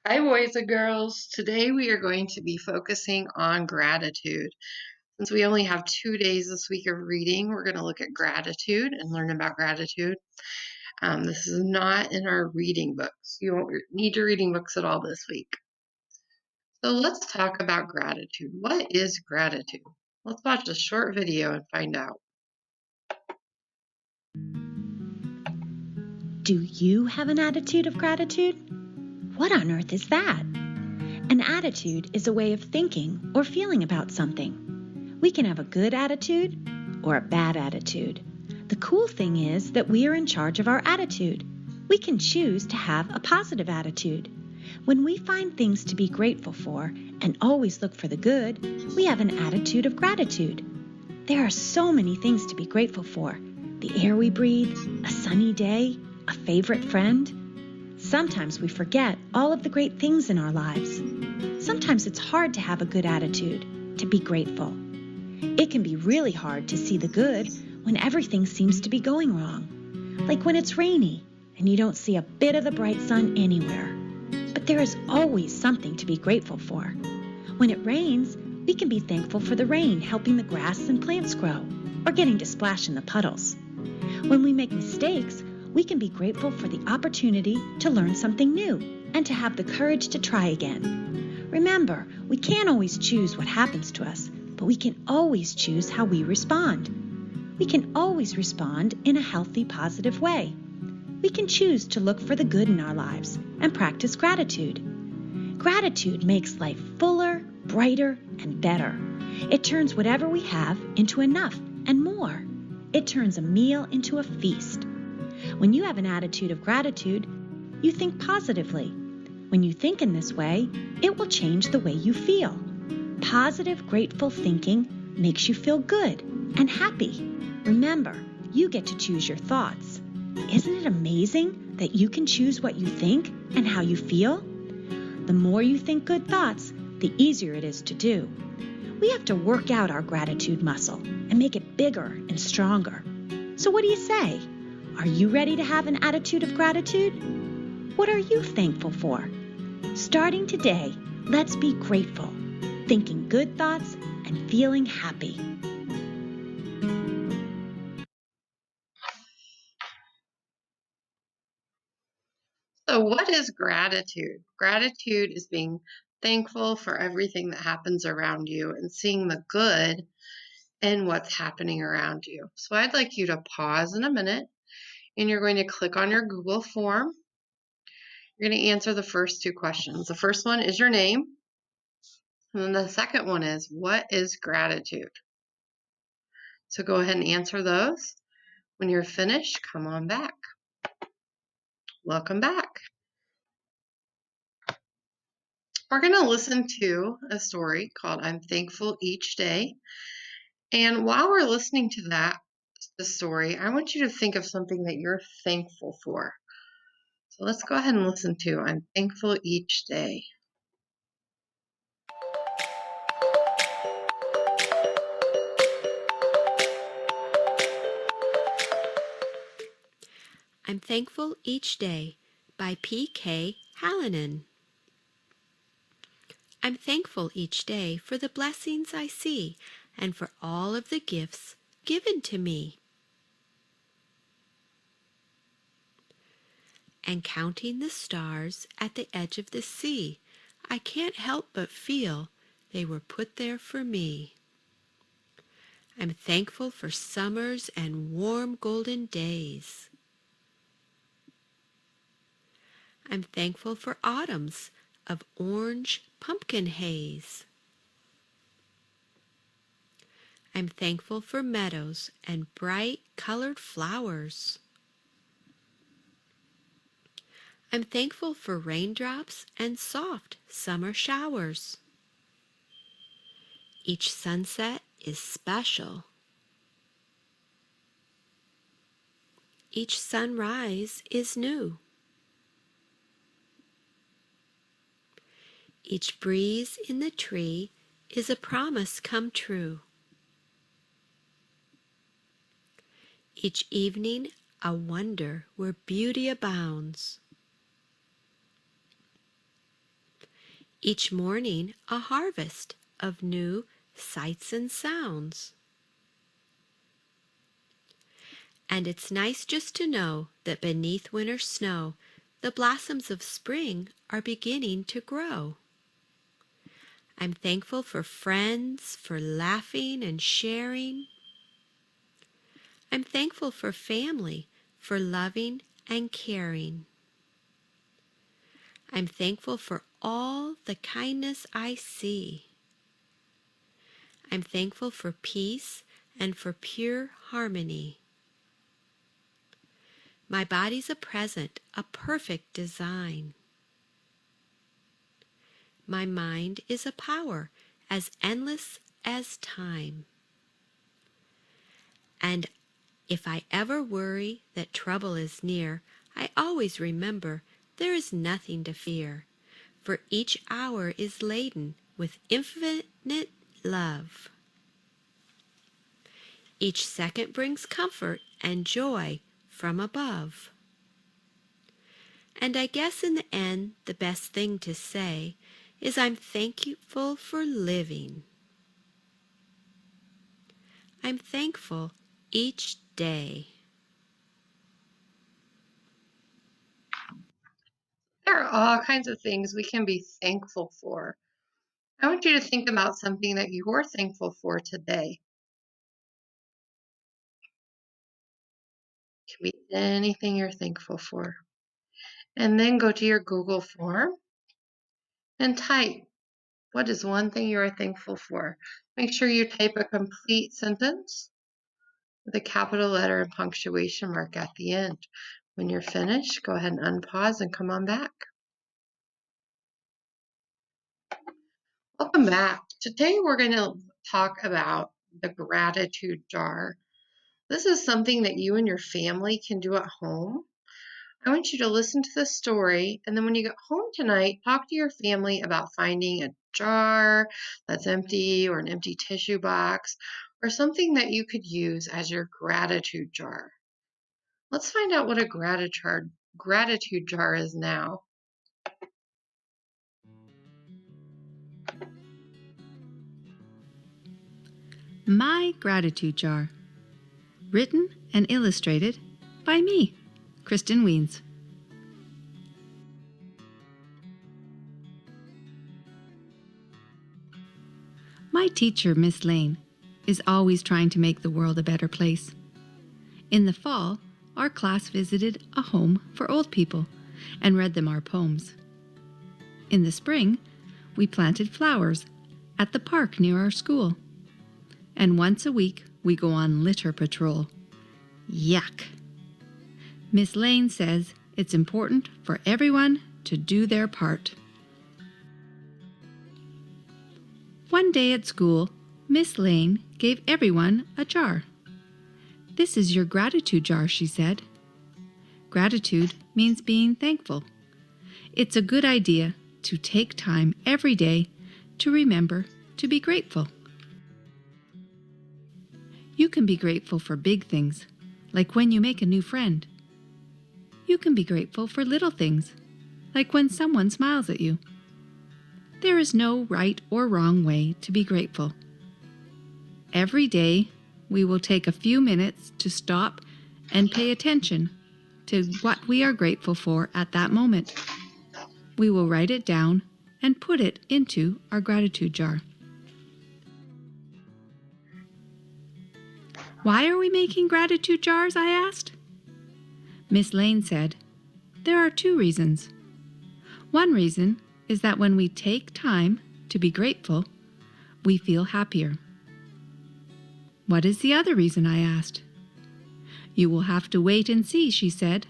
Hi, boys and girls. Today we are going to be focusing on gratitude. Since we only have 2 days this week of reading, we're going to look at gratitude and learn about gratitude. This is not in our reading books. You won't need your reading books at all this week. So let's talk about gratitude. What is gratitude? Let's watch a short video and find out. Do you have an attitude of gratitude? What on earth is that? An attitude is a way of thinking or feeling about something. We can have a good attitude or a bad attitude. The cool thing is that we are in charge of our attitude. We can choose to have a positive attitude. When we find things to be grateful for and always look for the good, we have an attitude of gratitude. There are so many things to be grateful for. The air we breathe, a sunny day, a favorite friend. Sometimes we forget all of the great things in our lives. Sometimes it's hard to have a good attitude, to be grateful. It can be really hard to see the good when everything seems to be going wrong. Like when it's rainy and you don't see a bit of the bright sun anywhere. But there is always something to be grateful for. When it rains, we can be thankful for the rain helping the grass and plants grow, or getting to splash in the puddles. When we make mistakes, we can be grateful for the opportunity to learn something new and to have the courage to try again. Remember, we can't always choose what happens to us, but we can always choose how we respond. We can always respond in a healthy, positive way. We can choose to look for the good in our lives and practice gratitude. Gratitude makes life fuller, brighter, and better. It turns whatever we have into enough and more. It turns a meal into a feast. When you have an attitude of gratitude, you think positively. When you think in this way, it will change the way you feel. Positive, grateful thinking makes you feel good and happy. Remember, you get to choose your thoughts. Isn't it amazing that you can choose what you think and how you feel? The more you think good thoughts, the easier it is to do. We have to work out our gratitude muscle and make it bigger and stronger. So what do you say? Are you ready to have an attitude of gratitude? What are you thankful for? Starting today, let's be grateful, thinking good thoughts and feeling happy. So, what is gratitude? Gratitude is being thankful for everything that happens around you and seeing the good in what's happening around you. So, I'd like you to pause in a minute and you're going to click on your Google form. You're going to answer the first two questions. The first one is your name, and then the second one is what is gratitude? So, go ahead and answer those. When you're finished, come on back. Welcome back. We're going to listen to a story called I'm Thankful Each Day. And while we're listening to the story, I want you to think of something that you're thankful for. So let's go ahead and listen to I'm Thankful Each Day. I'm Thankful Each Day by P.K. Hallinan. I'm thankful each day for the blessings I see and for all of the gifts given to me. And counting the stars at the edge of the sea, I can't help but feel they were put there for me. I'm thankful for summers and warm golden days. I'm thankful for autumns of orange pumpkin haze. I'm thankful for meadows and bright colored flowers. I'm thankful for raindrops and soft summer showers. Each sunset is special. Each sunrise is new. Each breeze in the tree is a promise come true. Each evening a wonder where beauty abounds. Each morning a harvest of new sights and sounds. And it's nice just to know that beneath winter snow, the blossoms of spring are beginning to grow. I'm thankful for friends, for laughing and sharing. I'm thankful for family, for loving and caring. I'm thankful for all the kindness I see. I'm thankful for peace and for pure harmony. My body's a present, a perfect design. My mind is a power as endless as time. And if I ever worry that trouble is near, I always remember there is nothing to fear, for each hour is laden with infinite love. Each second brings comfort and joy from above. And I guess in the end, the best thing to say is I'm thankful for living. I'm thankful each day. There are all kinds of things we can be thankful for. I want you to think about something that you're thankful for today. It can be anything you're thankful for. And then go to your Google form and type, what is one thing you are thankful for? Make sure you type a complete sentence with a capital letter and punctuation mark at the end. When you're finished, go ahead and unpause and come on back. Welcome back. Today we're going to talk about the gratitude jar. This is something that you and your family can do at home. I want you to listen to the story, and then when you get home tonight, talk to your family about finding a jar that's empty or an empty tissue box or something that you could use as your gratitude jar. Let's find out what a gratitude jar is now. My Gratitude Jar. Written and illustrated by me, Kristen Weens. My teacher, Miss Lane, is always trying to make the world a better place. In the fall, our class visited a home for old people and read them our poems. In the spring, we planted flowers at the park near our school. And once a week, we go on litter patrol. Yuck! Miss Lane says it's important for everyone to do their part. One day at school, Miss Lane gave everyone a jar. This is your gratitude jar, she said. Gratitude means being thankful. It's a good idea to take time every day to remember to be grateful. You can be grateful for big things, like when you make a new friend. You can be grateful for little things, like when someone smiles at you. There is no right or wrong way to be grateful. Every day, we will take a few minutes to stop and pay attention to what we are grateful for at that moment. We will write it down and put it into our gratitude jar. Why are we making gratitude jars? I asked. Miss Lane said, there are 2 reasons. One reason is that when we take time to be grateful, we feel happier. What is the other reason? I asked. You will have to wait and see, she said.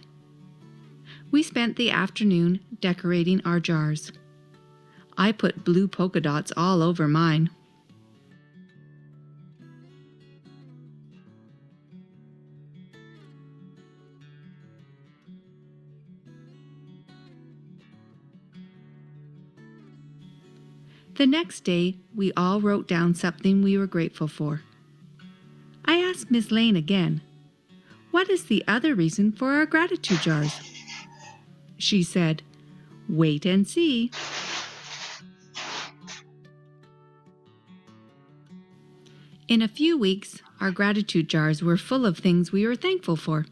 We spent the afternoon decorating our jars. I put blue polka dots all over mine. The next day, we all wrote down something we were grateful for. I asked Miss Lane again, what is the other reason for our gratitude jars? She said, wait and see. In a few weeks, our gratitude jars were full of things we were thankful for.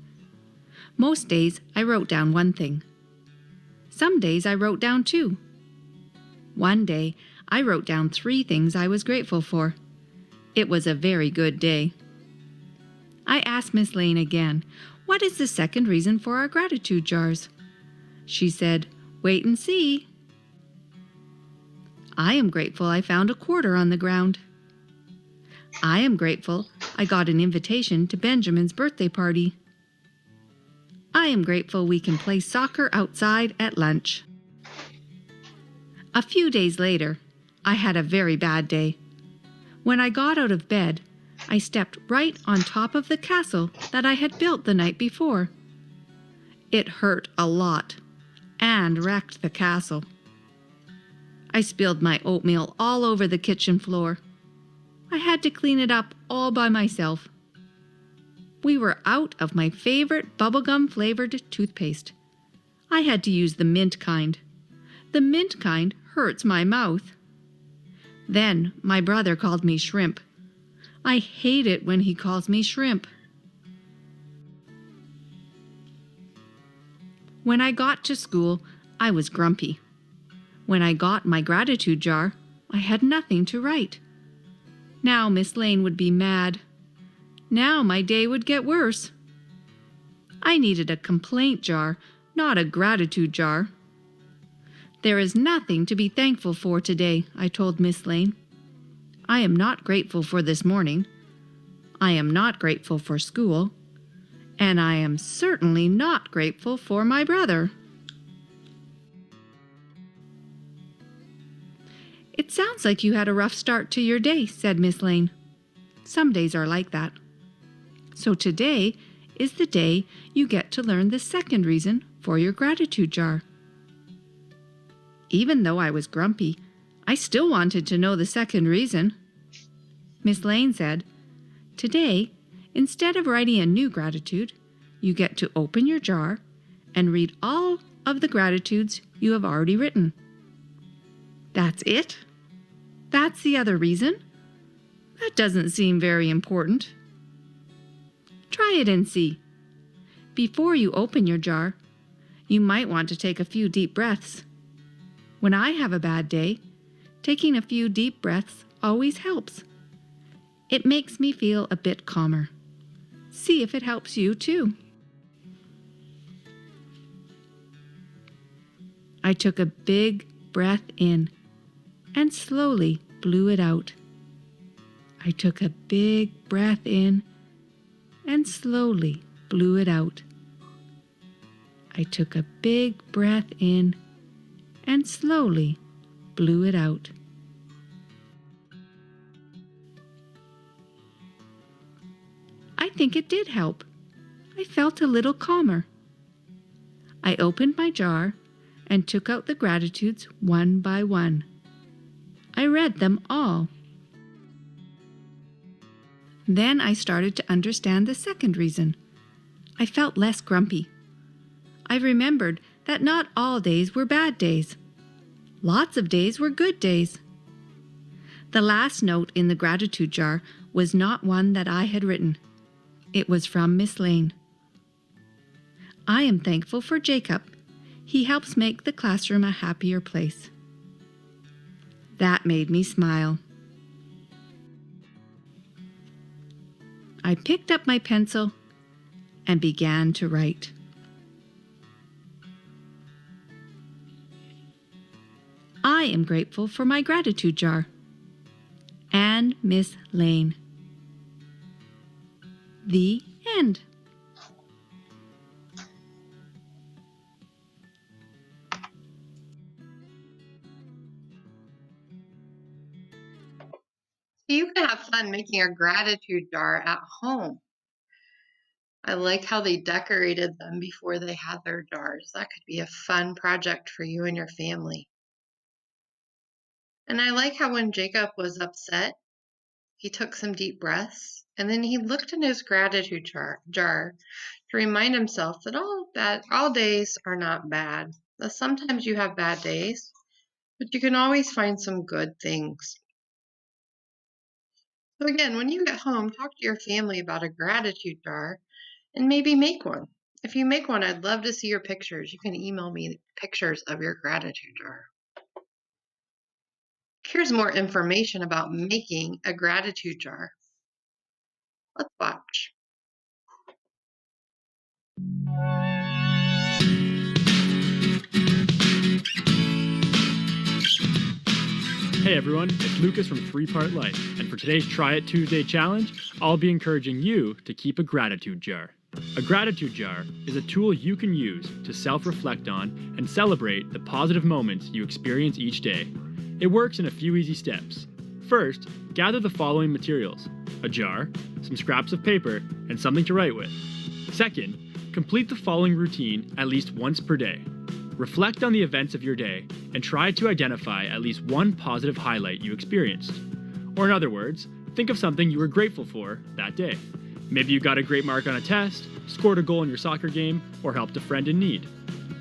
Most days, I wrote down one thing. Some days, I wrote down two. One day, I wrote down 3 things I was grateful for. It was a very good day. I asked Miss Lane again, "What is the second reason for our gratitude jars?" She said, "Wait and see." I am grateful I found a quarter on the ground. I am grateful I got an invitation to Benjamin's birthday party. I am grateful we can play soccer outside at lunch. A few days later, I had a very bad day. When I got out of bed, I stepped right on top of the castle that I had built the night before. It hurt a lot and wrecked the castle. I spilled my oatmeal all over the kitchen floor. I had to clean it up all by myself. We were out of my favorite bubblegum-flavored toothpaste. I had to use the mint kind. The mint kind hurts my mouth. Then my brother called me Shrimp. I hate it when he calls me Shrimp. When I got to school, I was grumpy. When I got my gratitude jar, I had nothing to write. Now Miss Lane would be mad. Now my day would get worse. I needed a complaint jar, not a gratitude jar. "There is nothing to be thankful for today," I told Miss Lane. "I am not grateful for this morning. I am not grateful for school. And I am certainly not grateful for my brother." "It sounds like you had a rough start to your day," said Miss Lane. "Some days are like that. So today is the day you get to learn the second reason for your gratitude jar." Even though I was grumpy, I still wanted to know the second reason. Miss Lane said, "Today, instead of writing a new gratitude, you get to open your jar and read all of the gratitudes you have already written." "That's it? That's the other reason? That doesn't seem very important." "Try it and see. Before you open your jar, you might want to take a few deep breaths. When I have a bad day, taking a few deep breaths always helps. It makes me feel a bit calmer. See if it helps you too." I took a big breath in and slowly blew it out. I took a big breath in and slowly blew it out. I took a big breath in and slowly blew it out. I think it did help. I felt a little calmer. I opened my jar and took out the gratitudes one by one. I read them all. Then I started to understand the second reason. I felt less grumpy. I remembered that not all days were bad days. Lots of days were good days. The last note in the gratitude jar was not one that I had written. It was from Miss Lane. "I am thankful for Jacob. He helps make the classroom a happier place." That made me smile. I picked up my pencil and began to write. I am grateful for my gratitude jar. And Miss Lane. The end. You can have fun making a gratitude jar at home. I like how they decorated them before they had their jars. That could be a fun project for you and your family. And I like how when Jacob was upset, he took some deep breaths and then he looked in his gratitude jar to remind himself that all days are not bad. That sometimes you have bad days, but you can always find some good things. So again, when you get home, talk to your family about a gratitude jar and maybe make one. If you make one, I'd love to see your pictures. You can email me pictures of your gratitude jar. Here's more information about making a gratitude jar. Let's watch. Hey everyone, it's Lucas from 3 Part Life, and for today's Try It Tuesday challenge, I'll be encouraging you to keep a gratitude jar. A gratitude jar is a tool you can use to self-reflect on and celebrate the positive moments you experience each day. It works in a few easy steps. First, gather the following materials: a jar, some scraps of paper, and something to write with. Second, complete the following routine at least once per day. Reflect on the events of your day and try to identify at least one positive highlight you experienced. Or in other words, think of something you were grateful for that day. Maybe you got a great mark on a test, scored a goal in your soccer game, or helped a friend in need.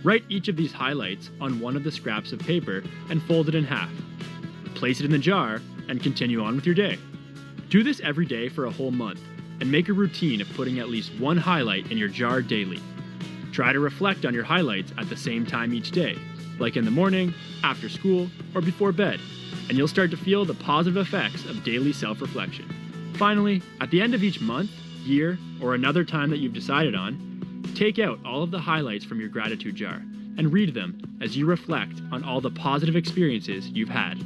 Write each of these highlights on one of the scraps of paper and fold it in half. Place it in the jar and continue on with your day. Do this every day for a whole month and make a routine of putting at least one highlight in your jar daily. Try to reflect on your highlights at the same time each day, like in the morning, after school, or before bed, and you'll start to feel the positive effects of daily self-reflection. Finally, at the end of each month, year, or another time that you've decided on, take out all of the highlights from your gratitude jar and read them as you reflect on all the positive experiences you've had.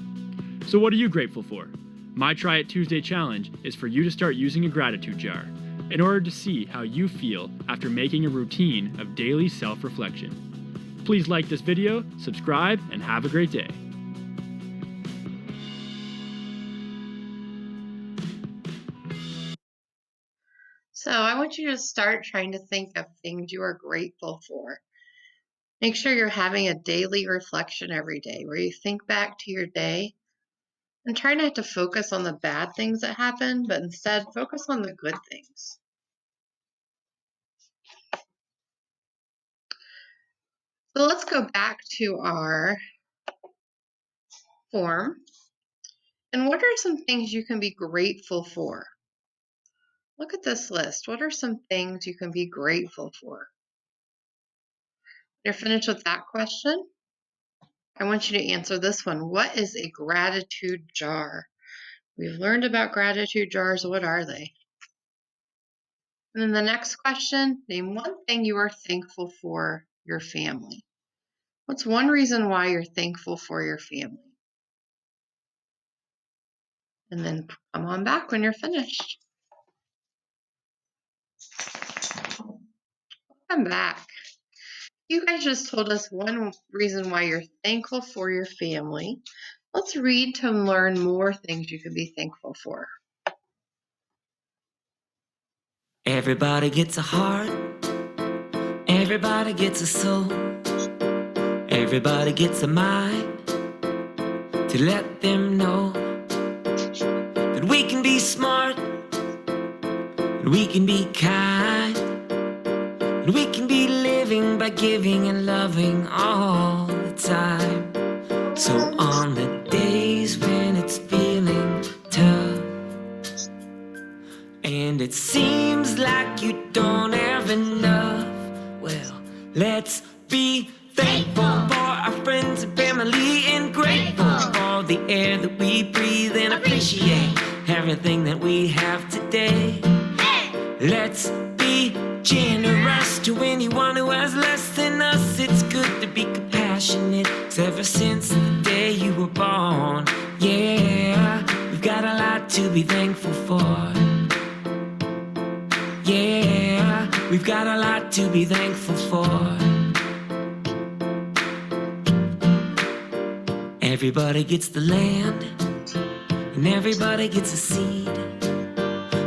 So what are you grateful for? My Try It Tuesday challenge is for you to start using a gratitude jar in order to see how you feel after making a routine of daily self-reflection. Please like this video, subscribe, and have a great day. So I want you to start trying to think of things you are grateful for. Make sure you're having a daily reflection every day where you think back to your day and try not to focus on the bad things that happen, but instead focus on the good things. So let's go back to our form. And what are some things you can be grateful for? Look at this list. What are some things you can be grateful for? You're finished with that question? I want you to answer this one. What is a gratitude jar? We've learned about gratitude jars. What are they? And then the next question, name one thing you are thankful for your family. What's one reason why you're thankful for your family? And then come on back when you're finished. Come back. You guys just told us one reason why you're thankful for your family. Let's read to learn more things you could be thankful for. Everybody gets a heart, everybody gets a soul, everybody gets a mind to let them know that we can be smart, and we can be kind, and we can be living by giving and loving all the time. So on the days when it's feeling tough, and it seems like you don't have enough, well, let's be thankful for our friends and family, and grateful for the air that we breathe, and appreciate everything that we have today. Let's be generous to anyone who has less than us. It's good to be compassionate, 'cause ever since the day you were born, yeah, we've got a lot to be thankful for. Yeah, we've got a lot to be thankful for. Everybody gets the land, and everybody gets a seed.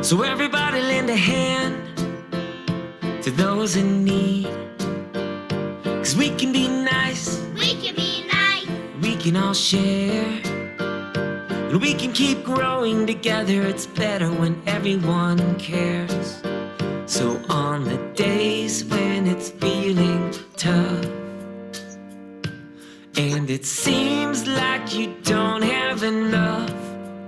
So everybody lend a hand to those in need. 'Cause we can be nice, we can all share, and we can keep growing together. It's better when everyone cares. So on the days when it's feeling tough, and it seems like you don't have enough,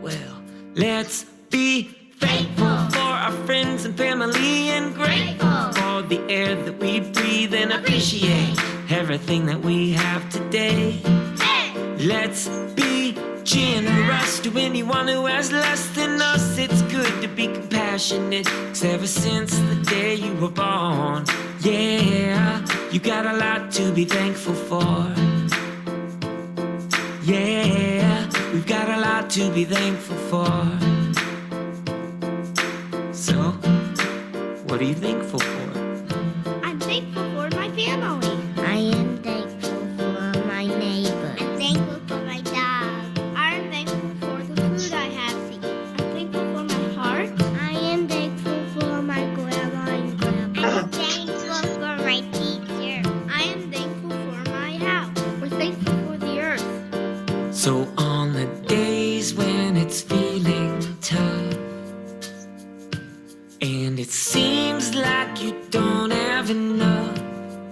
well, let's be thankful for our friends and family and grateful for the air that we breathe and appreciate everything that we have today. Let's be generous to anyone who has less than us. It's good to be compassionate, 'cause ever since the day you were born, yeah, you got a lot to be thankful for. Yeah, we've got a lot to be thankful for. So, what are you thankful for? I'm thankful for my family. I am thankful for my neighbors. I'm thankful for my dog. I'm thankful for the food I have to eat. I'm thankful for my heart. I am thankful for my grandma and grandpa. I'm thankful for my teacher. I am thankful for my house. We're thankful for the earth. So on the days when it's feeling tough and it seems like you don't have enough,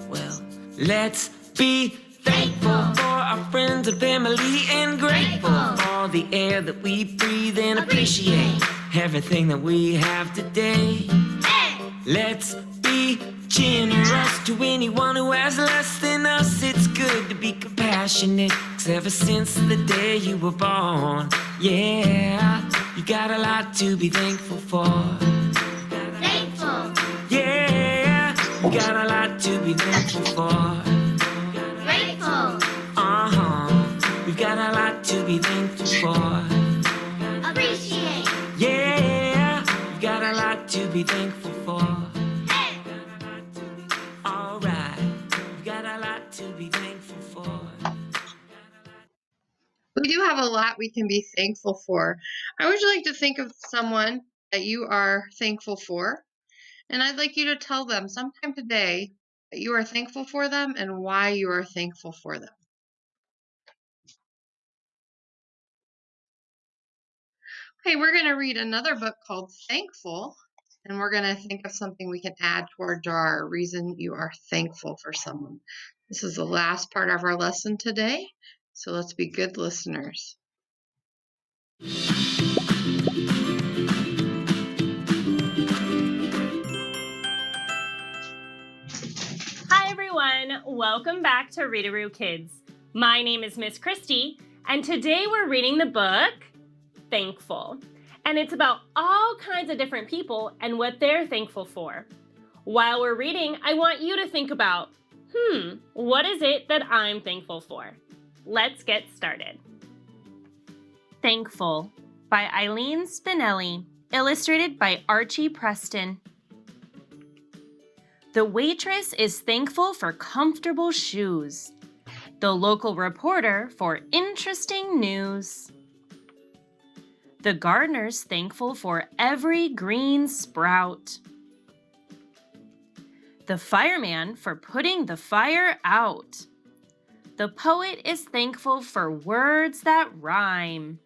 well, let's be thankful for our friends and family and grateful for the air that we breathe and appreciate everything that we have today. Let's be generous to anyone who has less than us. It's good to be compassionate, 'cause ever since the day you were born, yeah, you got a lot to be thankful for. Thankful. Yeah, you got a lot to be thankful for. Grateful. We've got a lot to be thankful for. Appreciate. Yeah, we've got a lot to be thankful for. All right, we've got a lot to be thankful for. We do have a lot we can be thankful for. I would like to think of someone that you are thankful for, and I'd like you to tell them sometime today that you are thankful for them and why you are thankful for them. Okay, we're going to read another book called Thankful, and we're going to think of something we can add to our jar, a reason you are thankful for someone. This is the last part of our lesson today, so let's be good listeners. Hi everyone, welcome back to Readaroo Kids. My name is Miss Christy, and today we're reading the book Thankful. And it's about all kinds of different people and what they're thankful for. While we're reading, I want you to think about, what is it that I'm thankful for? Let's get started. Thankful by Eileen Spinelli, illustrated by Archie Preston. The waitress is thankful for comfortable shoes. The local reporter for interesting news. The gardener's thankful for every green sprout. The fireman for putting the fire out. The poet is thankful for words that rhyme.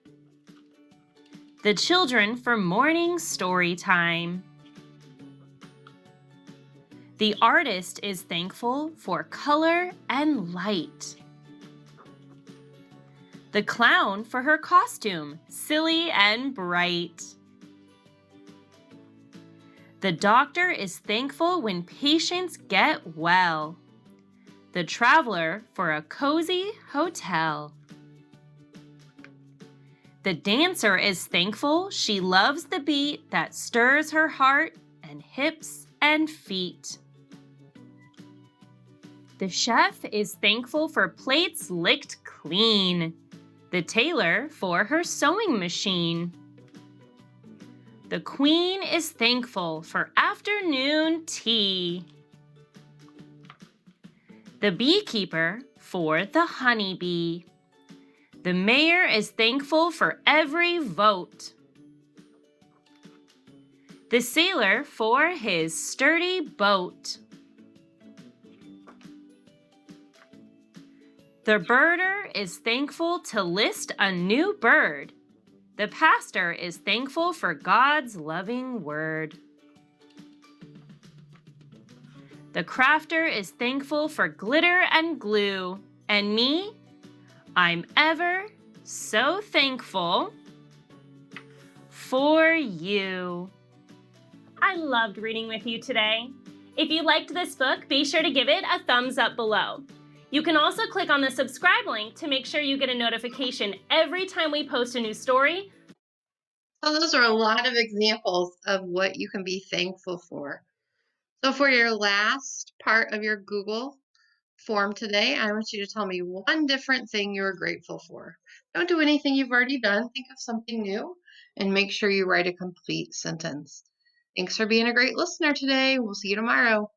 The children for morning story time. The artist is thankful for color and light. The clown for her costume, silly and bright. The doctor is thankful when patients get well. The traveler for a cozy hotel. The dancer is thankful she loves the beat that stirs her heart and hips and feet. The chef is thankful for plates licked clean. The tailor for her sewing machine. The queen is thankful for afternoon tea. The beekeeper for the honeybee. The mayor is thankful for every vote. The sailor for his sturdy boat. The birder is thankful to list a new bird. The pastor is thankful for God's loving word. The crafter is thankful for glitter and glue. And me, I'm ever so thankful for you. I loved reading with you today. If you liked this book, be sure to give it a thumbs up below. You can also click on the subscribe link to make sure you get a notification every time we post a new story. So those are a lot of examples of what you can be thankful for. So for your last part of your Google form today, I want you to tell me one different thing you're grateful for. Don't do anything you've already done. Think of something new and make sure you write a complete sentence. Thanks for being a great listener today. We'll see you tomorrow.